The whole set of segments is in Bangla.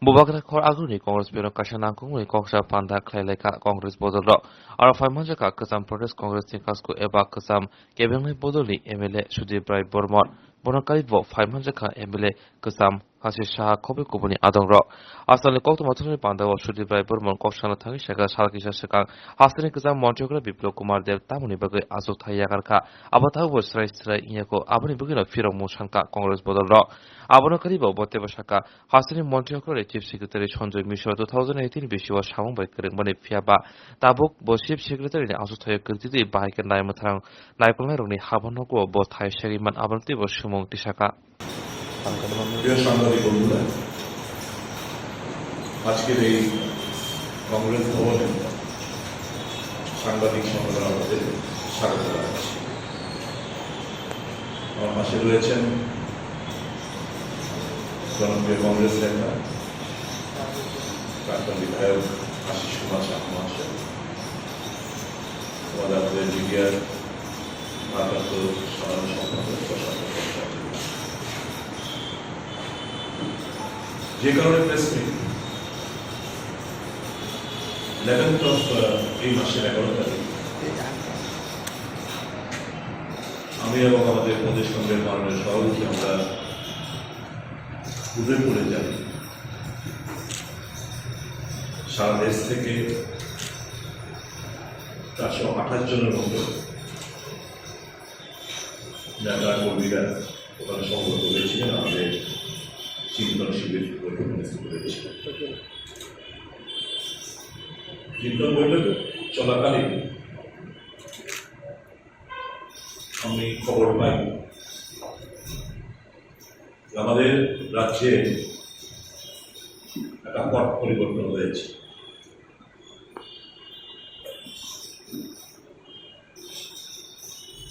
Bubakra Khor Aguni Congress Bureau Kashanangkung Koksha Panda Klaileka Congress Bodolo Ara Faimajaka Kasam Protest Congress Tinkasku Eba Kasam Kebeng Bodoli MLA Sudibrai Bormon Bonakalibo Faimajaka MLA Kasam Hasisha Kobe Kubuni Adongro Asali Kokto Maturi Panda Sudibrai Bormon Kokshana Tangi Shaka Shalkisha Shakang Hasani Kasam Montreal Biplab Kumar Dev Tamuni Bagay Achukthai Yakarka Abata was Srai Inyako Abuni Bugino Phirokmung Shanka Congress Bodolo Abonakalibo Boteva Shaka Hasani Montreal Chief Secretary Chonjoy Misho 2018 Bishiwa Shamong by Kerengmani Fiaba Tabuk Bo Chief Secretary Achukthai Kirti Bike and Naimatrang Naikolmeroni Habanoko Bo Thai Sheriman Abanti was Shumong Tisakha প্রিয় সাংবাদিক বন্ধুরা, আজকের এই কংগ্রেস ভবনে সাংবাদিক সম্মেলন আমাদের স্বাগত জানাচ্ছি। আমার পাশে রয়েছেন জনপ্রিয় কংগ্রেস নেতা প্রাক্তন বিধায়ক আশিস কুমার মহাশয়, আমাদের মিডিয়ার ভারপ্রাপ্ত সাধারণ সম্পাদক প্রশান্ত, যে কারণে প্রেস মিট 11th of এই মাসের 11 তারিখ আমি এবং আমাদের প্রদেশ কংগ্রেস মাননীয় সভাপতি আমরা উদয়পুরে যাই। সারা দেশ থেকে 428 জনের মতো নেতা কর্মীরা ওখানে সমবেত হয়েছিলেন। আমাদের চিন্তন শিবির চিন্তন বৈঠক চলাকালীন আমি খবর পাই আমাদের রাজ্যে একটা পট পরিবর্তন হয়েছে।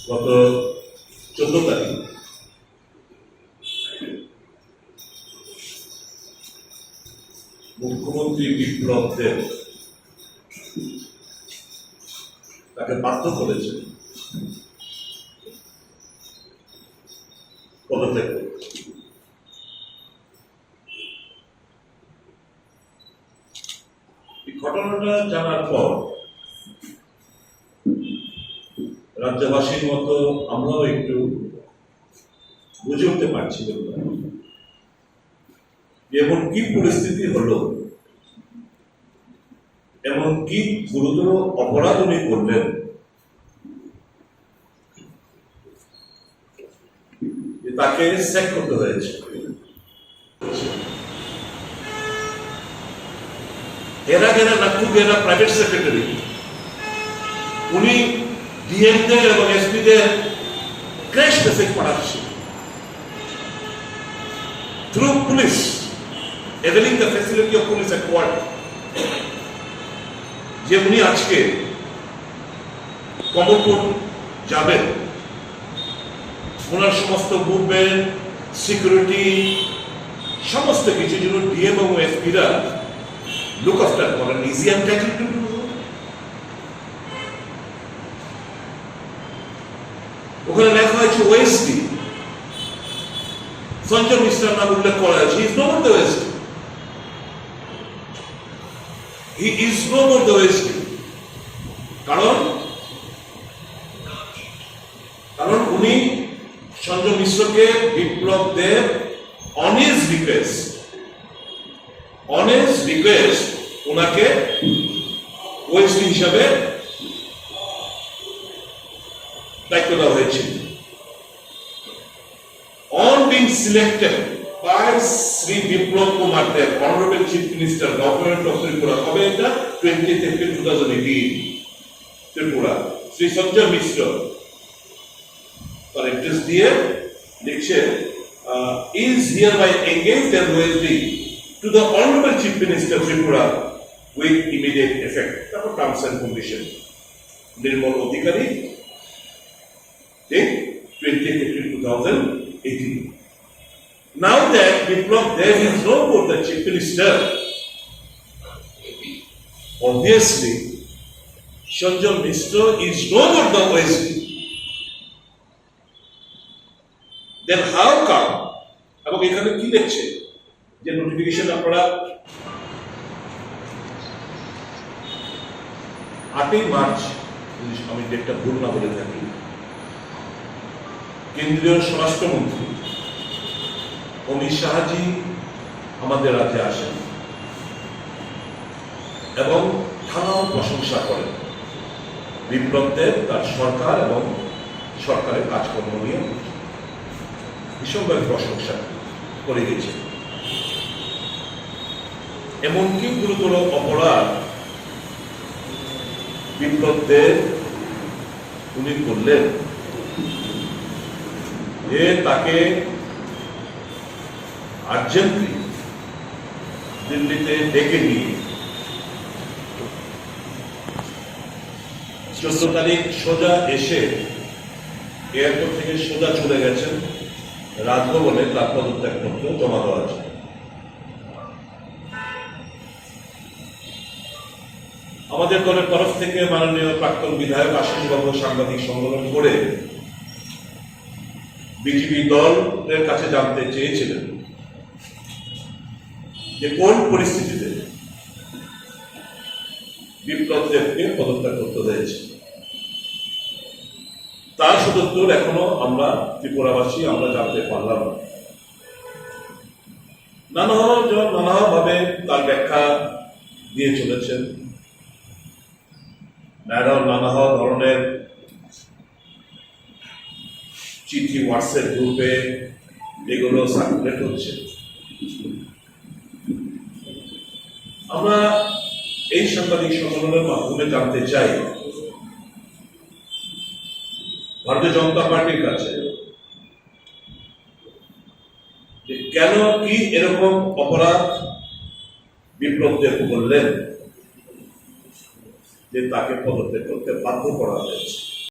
গত 14 তারিখ মুখ্যমন্ত্রী বিপ্লব দেব তাকে বাধ্য করেছে পদত্যাগ করতে। এই ঘটনাটা জানার পর রাজ্যবাসীর মতো আমরাও একটু বুঝে উঠতে পারছি এমন কি পরিস্থিতি হলো, এমন কি গুরুতর অপরাধ উনি করলেন তাকে স্যাক করতে হয়েছে। এরা নাকুগেরা প্রাইভেট সেক্রেটারি, উনি ডিএমদের এবং এসপিদের ক্র্যাশ মেসেজ পাঠাচ্ছে through police, availing the facility of police at court, যে উনি আজকে কমলপুর যাবেন, ওনার সমস্ত মুভমেন্ট, সিকিউরিটি, সমস্ত কিছু জন্য ডিএম এবং এসপিরা লুক আফটার করেন। ইজি অ্যান্ড ট্যাকল ওখানে লেখা হয়েছে ওএসডি, সঞ্জয় মিশ্রার নাম উল্লেখ করা হয়েছে। Is no more the OSD, he is no more the OSD. কারণ উনি সঞ্জয় মিশ্রকে বিপ্লব দেব অনেস্ট রিকোয়েস্ট ওনাকে ওএসডি হিসাবে দায়িত্ব দেওয়া হয়েছিল। On being selected by Sri Biplab Kumar Dev, Honorable Chief Minister, Government of Tripura, কবে এটা 20th April 2018, ত্রিপুরা, শ্রী সঞ্জয় মিশ্র তার অ্যাড্রেস দিয়ে লিখছে is hereby engaged as OSD to the Honorable Chief Minister Tripura with immediate effect. তারপর terms and conditions, Nirmal Adhikari, date 20th April 2018. Now that Biplab Dev is no more the Chief Minister, obviously Sanjay Mishra is no more the OSD. Then how come, এবং এখানে কি লিখছে যে নোটিফিকেশন আপনারা 8ই মার্চ, যদি আমি ডেটটা ভুল না বলে থাকি, কেন্দ্রীয় স্বরাষ্ট্রমন্ত্রী অমিত শাহজি আমাদের রাজ্যে আসেন এবং থানাও প্রশংসা করেন বিপ্লব দেব তার সরকার এবং সরকারের কাজকর্ম নিয়ে ভীষণভাবে প্রশংসা করে গেছে। এমনকি গুরুতর অপরাধ বিপ্লব দেব উনি করলেন যে তাকে আর্জেন্টলি দিল্লিতে ডেকে নিয়ে 14 তারিখ সোজা এসে এয়ারপোর্ট থেকে সোজা চলে গেছেন রাজভবনে তার পদত্যাগপত্র জমা দেওয়ার জন্য। আমাদের দলের তরফ থেকে মাননীয় প্রাক্তন বিধায়ক আশিসবাবু সাংবাদিক সম্মেলন করে বিজেপি দলের কাছে জানতে চেয়েছিলেন যে কোন পরিস্থিতিতে বিপ্লব দেবকে পদত্যাগ করতে হয়েছে। তার সদুত্তর এখনো আমরা ত্রিপুরাবাসী আমরা জানতে পারলাম না। নানাভাবে তার ব্যাখ্যা দিয়ে চলেছেন, নানা ধরনের চিঠি হোয়াটসঅ্যাপ গ্রুপে এগুলো সার্কুলেট হচ্ছে। আমরা এই সাংবাদিক সম্মেলনের মাধ্যমে জানতে চাই ভারতীয় জনতা পার্টির কাছে যে কেন কি এরকম অপরাধ বিপ্লব দেব করলেন যে তাকে পদত্যাগ করতে বাধ্য করা হয়েছে।